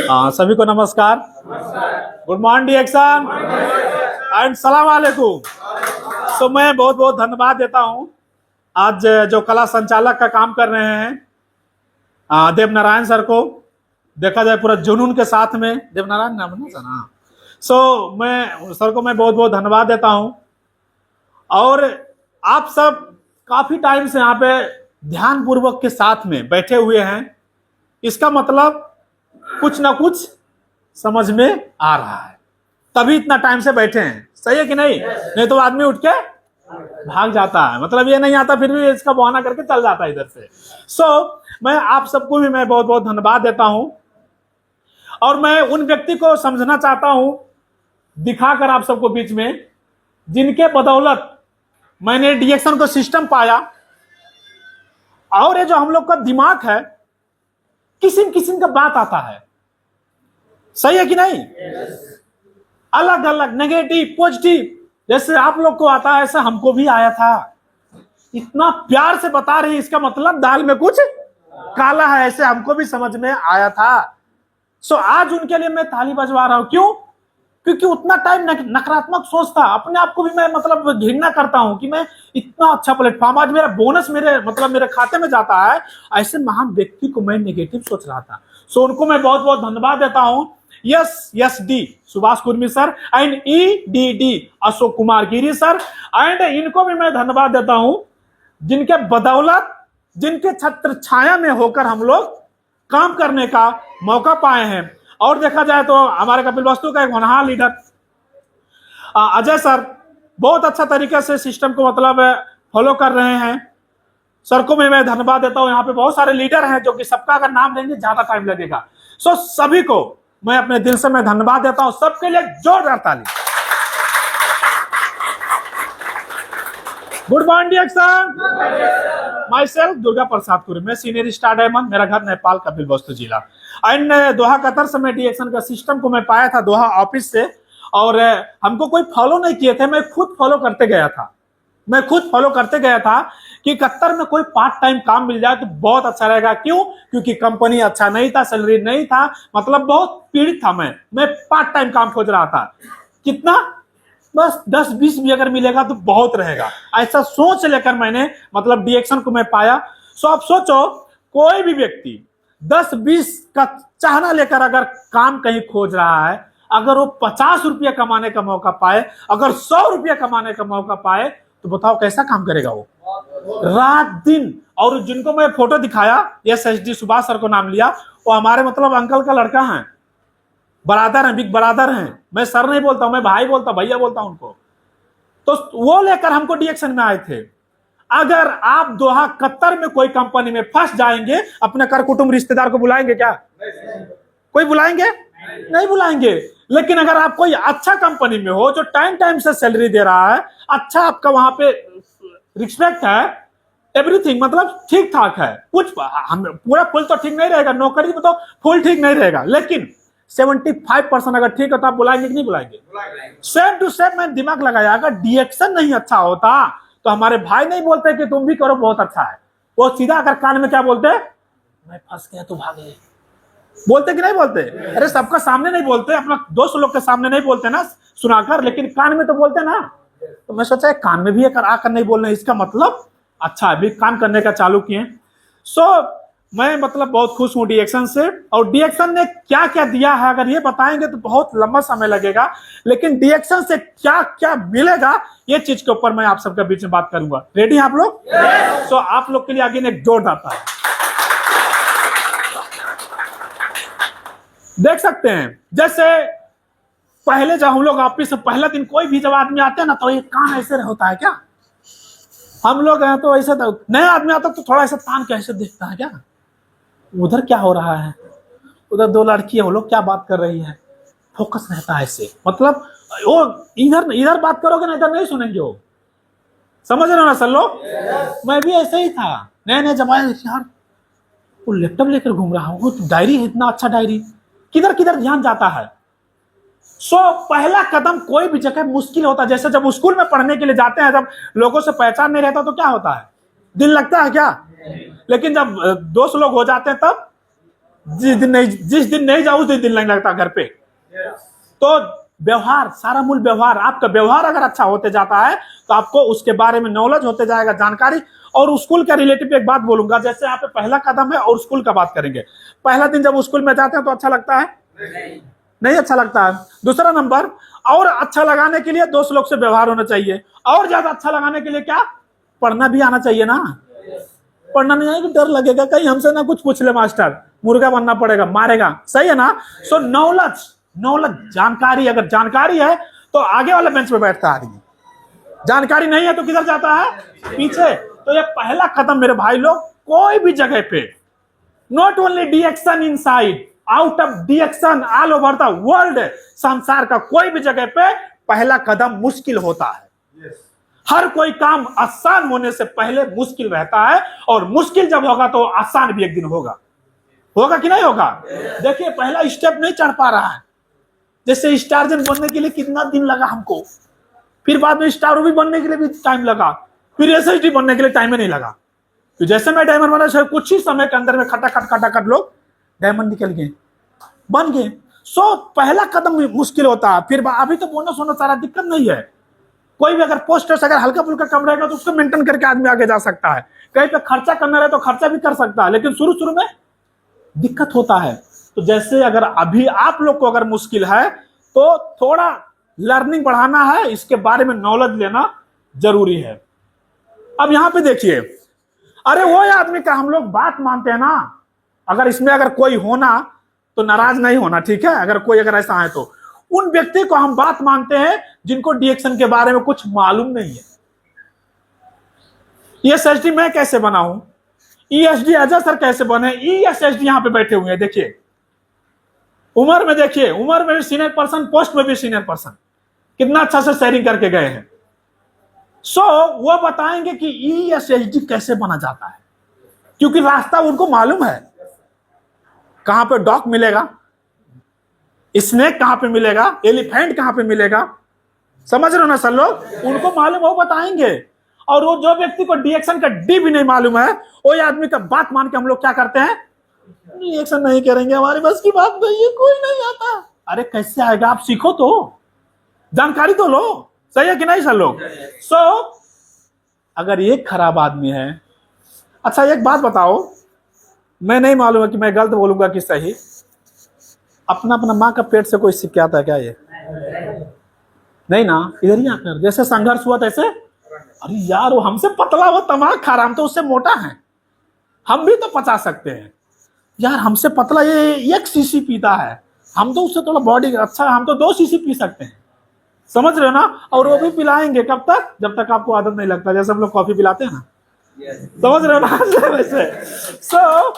सभी को नमस्कार। गुड मॉर्निंग डिएक्शन एंड सलाम वालेकुम। तो मैं बहुत बहुत धन्यवाद देता हूं आज जो कला संचालक का काम कर रहे हैं देव नारायण सर को। देखा जाए पूरा जुनून के साथ में देव नारायण नाम है ना सर। सो मैं सर को मैं बहुत बहुत धन्यवाद देता हूं। और आप सब काफी टाइम से यहाँ पे ध्यान पूर्वक के साथ में बैठे हुए हैं, इसका मतलब कुछ ना कुछ समझ में आ रहा है, तभी इतना टाइम से बैठे हैं। सही है कि नहीं? नहीं तो आदमी उठ के भाग जाता है, मतलब ये नहीं आता फिर भी इसका बहाना करके चल जाता है इधर से। मैं आप सबको भी मैं बहुत बहुत धन्यवाद देता हूं। और मैं उन व्यक्ति को समझना चाहता हूं दिखाकर आप सबको बीच में, जिनके बदौलत मैंने डिएक्शन को सिस्टम पाया। और ये जो हम लोग का दिमाग है, किस्म किस्म का बात आता है। सही है कि नहीं? अलग अलग नेगेटिव पॉजिटिव, जैसे आप लोग को आता है ऐसा हमको भी आया था। इतना प्यार से बता रही, इसका मतलब दाल में कुछ काला है, ऐसे हमको भी समझ में आया था। आज उनके लिए मैं ताली बजवा रहा हूं। क्यों? क्योंकि उतना टाइम नकारात्मक सोच था। अपने आप को भी मैं मतलब घृणा करता हूं कि मैं इतना अच्छा प्लेटफॉर्म, आज मेरा बोनस मेरे खाते में जाता है। ऐसे महान व्यक्ति को मैं नेगेटिव सोच रहा था। उनको मैं बहुत बहुत धन्यवाद देता हूं। Yes D Subhash Kurmi sir and ED Ashok Kumar Giri sir, and इनको भी मैं धन्यवाद देता हूं, जिनके बदौलत, जिनके छत्र छाया में होकर हम लोग काम करने का मौका पाए हैं। और देखा जाए तो हमारे कपिलवस्तु का एक होनहार लीडर अजय सर बहुत अच्छा तरीके से सिस्टम को मतलब फॉलो कर रहे हैं। सर को मैं धन्यवाद देता हूं। यहाँ पे बहुत सारे लीडर हैं जो कि सबका अगर नाम लेंगे ज्यादा टाइम लगेगा। सभी को मैं अपने दिल से मैं धन्यवाद देता हूं। सबके लिए जोरदार ताली। गुड मॉर्निंग डिएक्शन। माई सेल्फ दुर्गा प्रसाद कुरी, मैं सीनियर स्टार डायमंड, मेरा घर नेपाल कपिलवस्तु जिला। एंड दोहा कतर से मैं डिएक्शन का सिस्टम को मैं पाया था दोहा ऑफिस से। और हमको कोई फॉलो नहीं किए थे, मैं खुद फॉलो करते गया था कि कतर में कोई पार्ट टाइम काम मिल जाए तो बहुत अच्छा रहेगा। क्यों? क्योंकि कंपनी अच्छा नहीं था, सैलरी नहीं था, मतलब बहुत पीड़ित था। मैं पार्ट टाइम काम खोज रहा था। कितना? बस 10-20 भी अगर मिलेगा तो बहुत रहेगा। ऐसा सोच लेकर मैंने मतलब डिएक्शन को मैं पाया। आप सोचो, कोई भी व्यक्ति 10-20 का चाहना लेकर अगर काम कहीं खोज रहा है, अगर वो 50 रुपया कमाने का मौका पाए, अगर 100 रुपया कमाने का मौका पाए, तो बताओ कैसा काम करेगा वो रात दिन। और जिनको मैं फोटो दिखाया, SSD सुभाष सर को नाम लिया, वो हमारे मतलब अंकल का लड़का है, बरादर हैं, बिग बरादर हैं। मैं सर नहीं बोलता हूं, मैं भाई बोलता, भैया बोलता हूं उनको। तो वो लेकर हमको डिएक्शन में आए थे। अगर आप दोहा कतर में कोई कंपनी में फंस जाएंगे, अपने कर कुटुंब रिश्तेदार को बुलाएंगे क्या? कोई बुलाएंगे? नहीं बुलाएंगे। लेकिन अगर आप कोई अच्छा कंपनी में हो जो टाइम से सैलरी दे रहा है, अच्छा आपका वहां पे रिस्पेक्ट है, एवरीथिंग मतलब ठीक ठाक है, कुछ पूरा फुल तो ठीक नहीं रहेगा, नौकरी में तो फुल ठीक नहीं रहेगा, लेकिन 75% अगर ठीक है तो आप बुलाएंगे कि नहीं बुलाएंगे? सेम टू सेम मैं दिमाग लगाया, अगर डिएक्शन नहीं अच्छा होता तो हमारे भाई नहीं बोलते कि तुम भी करो बहुत अच्छा है। वो सीधा अगर कान में क्या बोलते? मैं फंस गया, तू भागे। बोलते कि नहीं बोलते? अरे सबका सामने नहीं बोलते, अपना दोस्त लोग के सामने नहीं बोलते ना सुनाकर, लेकिन कान में तो बोलते ना। तो मैं सोचा कान में भी आकर नहीं बोलना, इसका मतलब अच्छा अभी काम करने का चालू किए। मैं मतलब बहुत खुश हूं डिएक्शन से। और डिएक्शन ने क्या क्या दिया है अगर ये बताएंगे तो बहुत लंबा समय लगेगा, लेकिन डिएक्शन से क्या क्या मिलेगा ये चीज के ऊपर मैं आप सबके बीच में बात करूंगा। रेडी हैं आप लोग? yes. आप लोग के लिए आगे एक जोर आता है, देख सकते हैं। जैसे पहले जब हम लोग ऑफिस से पहला दिन कोई भी जब आदमी आते हैं ना, तो ये कान ऐसे होता है क्या? हम लोग हैं तो ऐसे, नया आदमी आता तो थोड़ा ऐसा तान के ऐसे देखता है, क्या उधर क्या हो रहा है, उधर 2 लड़की है, वो लोग क्या बात कर रही है, फोकस रहता है ऐसे। मतलब वो इधर बात करोगे ना, इधर नहीं सुनेंगे वो। समझ रहे हो ना सर लोग? मैं भी ऐसे ही था नए जब आया, यार वो लैपटॉप लेकर घूम रहा हूँ, डायरी है, इतना अच्छा डायरी, किधर किधर ध्यान जाता है। पहला कदम कोई भी जगह मुश्किल होता है। जैसे जब स्कूल में पढ़ने के लिए जाते हैं, जब लोगों से पहचान नहीं रहता तो क्या होता है? दिल लगता है क्या? लेकिन जब दोस्त लोग हो जाते हैं तब जिस दिन नहीं जाओ उस दिन नहीं लगता घर पे। तो व्यवहार, सारा मूल व्यवहार, आपका व्यवहार अगर अच्छा होते जाता है तो आपको उसके बारे में नॉलेज होते जाएगा, जानकारी। और स्कूल के रिलेटिव एक बात बोलूंगा, जैसे यहाँ पे पहला कदम है और स्कूल का बात करेंगे। पहला दिन जब स्कूल में जाते हैं तो अच्छा लगता है? नहीं अच्छा लगता है। दूसरा नंबर, और अच्छा लगाने के लिए दोस्त लोग से व्यवहार होना चाहिए, और ज्यादा अच्छा लगाने के लिए क्या, पढ़ना भी आना चाहिए ना। पढ़ना नहीं आएगा, डर लगेगा कहीं हमसे ना कुछ पूछ ले मास्टर, मुर्गा बनना पड़ेगा, मारेगा, सही है ना। सो नॉलेज, जानकारी, अगर जानकारी है तो आगे वाले बेंच पे बैठता है आदमी, जानकारी नहीं है तो किधर जाता है, पीछे। तो ये पहला कदम मेरे भाई लोग, कोई भी जगह पे, नॉट ओनली डिएक्शन इनसाइड, आउट ऑफ डिएक्शन, ऑल ओवर द वर्ल्ड, संसार का कोई भी जगह पे पहला कदम मुश्किल होता है। हर कोई काम आसान होने से पहले मुश्किल रहता है, और मुश्किल जब होगा तो आसान भी एक दिन होगा। होगा कि नहीं होगा? देखिए पहला स्टेप नहीं चढ़ पा रहा है। जैसे स्टारजन बनने के लिए कितना दिन लगा हमको, फिर बाद में स्टार भी बनने के लिए भी टाइम लगा, फिर एसएसडी बनने के लिए टाइम ही नहीं लगा। तो जैसे मैं डायमंड बना, कुछ ही समय के अंदर में खटाखट लोग डायमंड निकल गए, बन गए। सो पहला कदम मुश्किल होता है। फिर अभी तो बोनस होना सारा दिक्कत नहीं है। कोई भी अगर पोस्ट अगर हल्का फुल्का कम रहेगा तो उसको मेंटेन करके आदमी आगे जा सकता है। कहीं पे खर्चा करना रहे तो खर्चा भी कर सकता है, लेकिन शुरू में दिक्कत होता है। तो जैसे अगर अभी आप लोग को अगर मुश्किल है तो थोड़ा लर्निंग बढ़ाना है, इसके बारे में नॉलेज लेना जरूरी है। अब यहां पे देखिए, अरे वो आदमी का हम लोग बात मानते हैं ना, अगर इसमें अगर कोई होना तो नाराज नहीं होना, ठीक है। अगर कोई अगर ऐसा है तो उन व्यक्ति को हम बात मानते हैं जिनको डिएक्शन के बारे में कुछ मालूम नहीं है। ईएसएसडी मैं कैसे बना हूं, ईएसडी अजय सर कैसे बने, ईएसएसडी यहां पे बैठे हुए हैं। देखिए उम्र में, देखिए उम्र में भी सीनियर पर्सन, पोस्ट में भी सीनियर पर्सन, कितना अच्छा से शेयरिंग करके गए हैं। सो वो बताएंगे कि ईएसएसडी कैसे बना जाता है, क्योंकि रास्ता उनको मालूम है। कहां पे डॉग मिलेगा, स्नेक कहां पे मिलेगा, एलिफेंट कहां पे मिलेगा, समझ रहे हो ना सर लोग, उनको मालूम, वो बताएंगे। और वो जो व्यक्ति को डिएक्शन का डी भी नहीं मालूम है, वो आदमी का बात मान के हम लोग क्या करते हैं, डिएक्शन नहीं करेंगे, हमारी बस की बात नहीं है, कोई नहीं आता। अरे कैसे आएगा, आप सीखो तो, जानकारी तो लो, सही है कि नहीं सर लोग। सो अगर एक खराब आदमी है, अच्छा एक बात बताओ, मैं नहीं मालूम है कि मैं गलत बोलूंगा कि सही, अपना अपना माँ का पेट से कोई सीख के आता है क्या? ये नहीं ना, इधर ही आकर जैसे संघर्ष हुआ तैसे, अरे यार वो हमसे पतला, वो तमाक खा रहा, हम तो उससे मोटा है, हम भी तो पचा सकते हैं यार, हमसे पतला ये 1 सीसी पीता है, हम तो उससे थोड़ा बॉडी अच्छा, हम तो 2 सीसी पी सकते हैं, समझ रहे हो ना। और वो भी पिलाएंगे कब तक, जब तक आपको आदत नहीं लगता, जैसे हम लोग कॉफी पिलाते हैं ना, समझ रहे हो ना वैसे। सो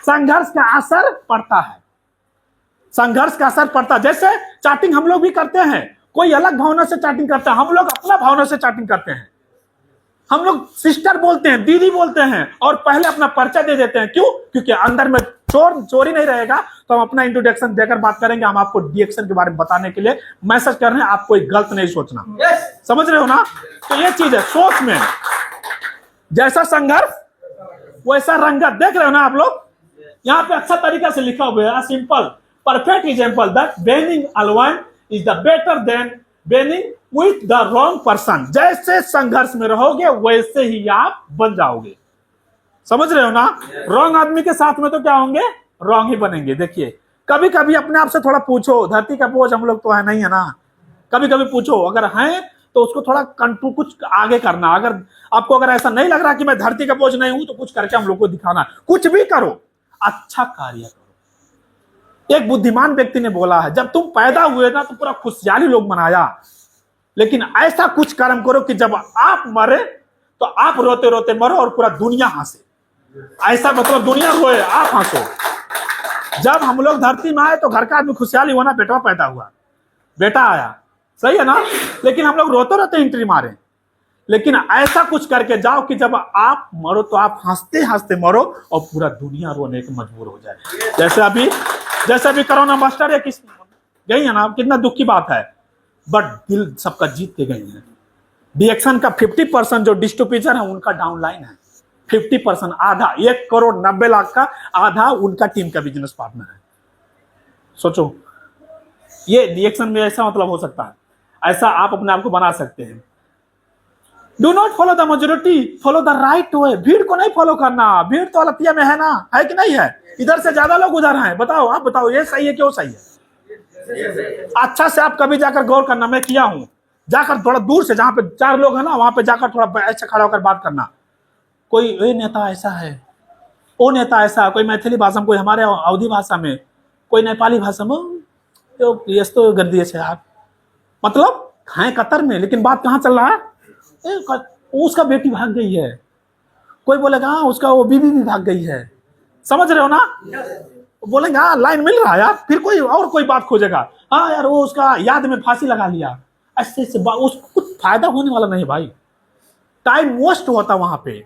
संघर्ष का असर पड़ता है, संघर्ष का असर पड़ता है। जैसे चैटिंग हम लोग भी करते हैं, कोई अलग भावना से चैटिंग करता है, हम लोग अपना भावना से चैटिंग करते हैं। हम लोग सिस्टर बोलते हैं, दीदी बोलते हैं, और पहले अपना परिचय दे देते हैं। क्यों? क्योंकि अंदर में चोरी नहीं रहेगा, तो हम अपना इंट्रोडक्शन देकर बात करेंगे। हम आपको डिएक्शन के बारे में बताने के लिए मैसेज कर रहे हैं, आप कोई गलत नहीं सोचना, समझ रहे हो ना। तो ये चीज है सोच में, जैसा संघर्ष वैसा रंगत, देख रहे हो ना आप लोग। यहाँ पे अच्छा तरीका से लिखा हुआ है, simple perfect example that benign alone is the better than benign with the wrong person. जैसे संघर्ष में रहोगे वैसे ही आप बन जाओगे, समझ रहे हो ना। रॉन्ग आदमी के साथ में तो क्या होंगे, रॉन्ग ही बनेंगे। देखिए कभी कभी अपने आप से थोड़ा पूछो, धरती का बोझ हम लोग तो है नहीं है ना, कभी कभी पूछो, अगर हैं तो उसको थोड़ा कंट्रोल, कुछ आगे करना। अगर आपको अगर ऐसा नहीं लग रहा कि मैं धरती का बोझ नहीं हूं, तो कुछ करके हम लोग को दिखाना, कुछ भी करो, अच्छा कार्य करो। एक बुद्धिमान व्यक्ति ने बोला है, जब तुम पैदा हुए ना तो पूरा खुशहाली लोग मनाया, लेकिन ऐसा कुछ कर्म करो कि जब आप मरे तो आप रोते रोते मरो और पूरा दुनिया हंसे। ऐसा मतलब दुनिया रोए, आप हंसो। जब हम लोग धरती में आए तो घर का आदमी खुशहाली होना, बेटा पैदा हुआ, बेटा आया, सही है ना। लेकिन हम लोग रोते रोते एंट्री मारे। लेकिन ऐसा कुछ करके जाओ कि जब आप मरो तो आप हंसते हंसते मरो और पूरा दुनिया रोने के मजबूर हो जाए। जैसे अभी कोरोना मास्टर है, किस गई है ना, कितना दुख की बात है, बट दिल सबका जीत के गई है। डिएक्शन का 50% जो डिस्टोपिजर है उनका डाउनलाइन है, 50%, आधा, 1,90,00,000 का आधा उनका टीम का बिजनेस पार्टनर है। सोचो, ये रिएक्शन में ऐसा मतलब हो सकता है, ऐसा आप अपने आप को बना सकते हैं। Do not follow the majority, follow the right way. भीड़ को नहीं फॉलो करना, भीड़ तो अलतिया में है ना, है कि नहीं है? इधर से ज्यादा लोग उधर हैं, बताओ, आप बताओ ये सही है क्यों सही है? अच्छा से आप कभी जाकर गौर करना, मैं किया हूं, जाकर थोड़ा दूर से जहां पे 4 लोग हैं ना, वहां पे जाकर थोड़ा ऐसे खड़ा होकर बात करना। कोई ये नेता ऐसा है, वो नेता ऐसा, कोई मैथिली भाषा में, कोई हमारे अवधी भाषा में, कोई नेपाली भाषा में, तो ये तो गर्दी है आप, मतलब हैं कतर में, लेकिन बात कहाँ चल रहा है? उसका बेटी भाग गई है, कोई बोलेगा हाँ उसका वो बीवी भी भाग गई है, समझ रहे हो ना? बोलेंगे हाँ लाइन मिल रहा है यार, फिर कोई और कोई बात खोजेगा, हाँ यार वो उसका याद में फांसी लगा लिया, ऐसे उसको कुछ फायदा होने वाला नहीं भाई, टाइम वेस्ट होता वहां पे।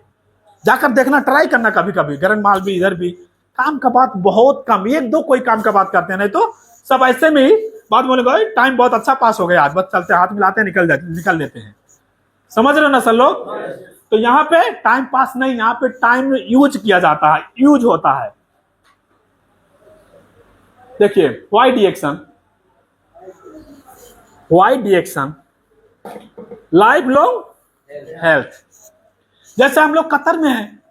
जाकर देखना, ट्राई करना कभी कभी, गरन माल भी इधर भी, काम का बात बहुत कम, 1-2 कोई काम का बात करते हैं, नहीं तो सब ऐसे में ही बात बोलेगा टाइम बहुत अच्छा पास हो गया आज, बस चलते हाथ मिलाते हैं, निकल देते हैं। समझ रहे हो ना सर लोग? तो यहाँ पे टाइम पास नहीं, यहाँ पे टाइम यूज किया जाता है, यूज होता है। देखिए वाई डिएक्शन, लाइफ लॉन्ग हेल्थ। जैसे हम लोग कतर में हैं,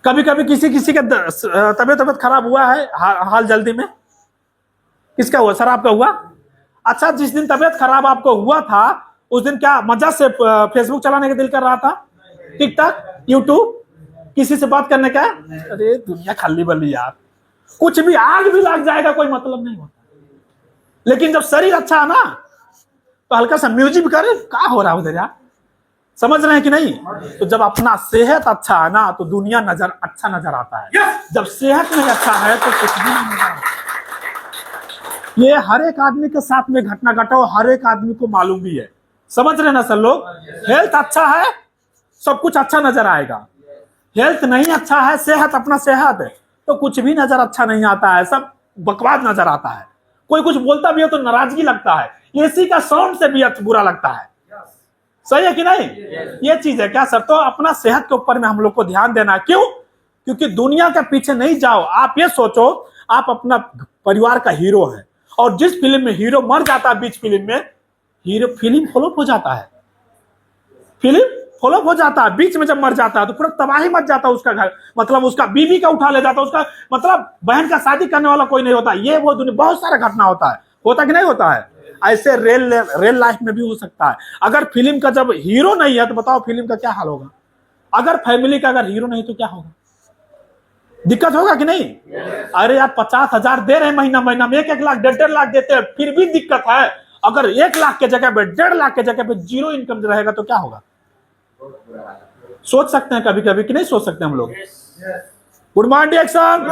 कभी कभी किसी के तबियत खराब हुआ है, हाल जल्दी में, किसका हुआ सर? आपका हुआ? अच्छा, जिस दिन तबियत खराब आपको हुआ था, उस दिन क्या मजा से फेसबुक चलाने का दिल कर रहा था, टिकटॉक, यूट्यूब, किसी से बात करने का? अरे दुनिया खल्ली बल्ली यार, कुछ भी आग भी लग जाएगा, कोई मतलब नहीं होता। लेकिन जब शरीर अच्छा है ना, तो हल्का सा म्यूजिक करे, क्या हो रहा है उधर यार, समझ रहे हैं कि नहीं? तो जब अपना सेहत अच्छा है ना, तो दुनिया अच्छा नजर आता है। जब सेहत नहीं अच्छा है तो कुछ भी नहीं नजर आता। ये हर एक आदमी के साथ में घटना घटा हो, हर एक आदमी को मालूम भी है, समझ रहे ना सर लोग? हेल्थ अच्छा है, सब कुछ अच्छा नजर आएगा। हेल्थ नहीं अच्छा है, सेहत अपना सेहत है, तो कुछ भी नजर अच्छा नहीं आता है, सब बकवास नजर आता है। कोई कुछ बोलता भी हो तो नाराजगी लगता है, एसी का साउंड से भी बुरा लगता है। सही है कि नहीं? ये चीज है क्या सर? तो अपना सेहत के ऊपर में हम लोग को ध्यान देना। क्यों? क्योंकि दुनिया के पीछे नहीं जाओ। आप ये सोचो, आप अपना परिवार का हीरो है, और जिस फिल्म में हीरो मर जाता है बीच फिल्म में, फिल्म फ्लॉप हो जाता है, फिल्म फ्लॉप हो जाता है। बीच में जब मर जाता है तो पूरा तबाही मच जाता है उसका घर, मतलब उसका बीवी का उठा ले जाता है, उसका मतलब बहन का शादी करने वाला कोई नहीं होता। ये वो दुनिया बहुत सारा घटना होता है, होता कि नहीं होता है? ऐसे रियल लाइफ में भी हो सकता है। अगर फिल्म का जब हीरो नहीं है तो बताओ फिल्म का क्या हाल होगा? अगर फैमिली का अगर हीरो नहीं तो क्या होगा? दिक्कत होगा कि नहीं? अरे यार 50,000 दे रहे हैं महीना में, 1-1 लाख 1.5 लाख देते हैं, फिर भी दिक्कत है। अगर 1 लाख के जगह पे 1.5 लाख के जगह पे 0 इनकम रहेगा तो क्या होगा? सोच सकते हैं कभी कभी कि नहीं सोच सकते हम लोग? Good morning action.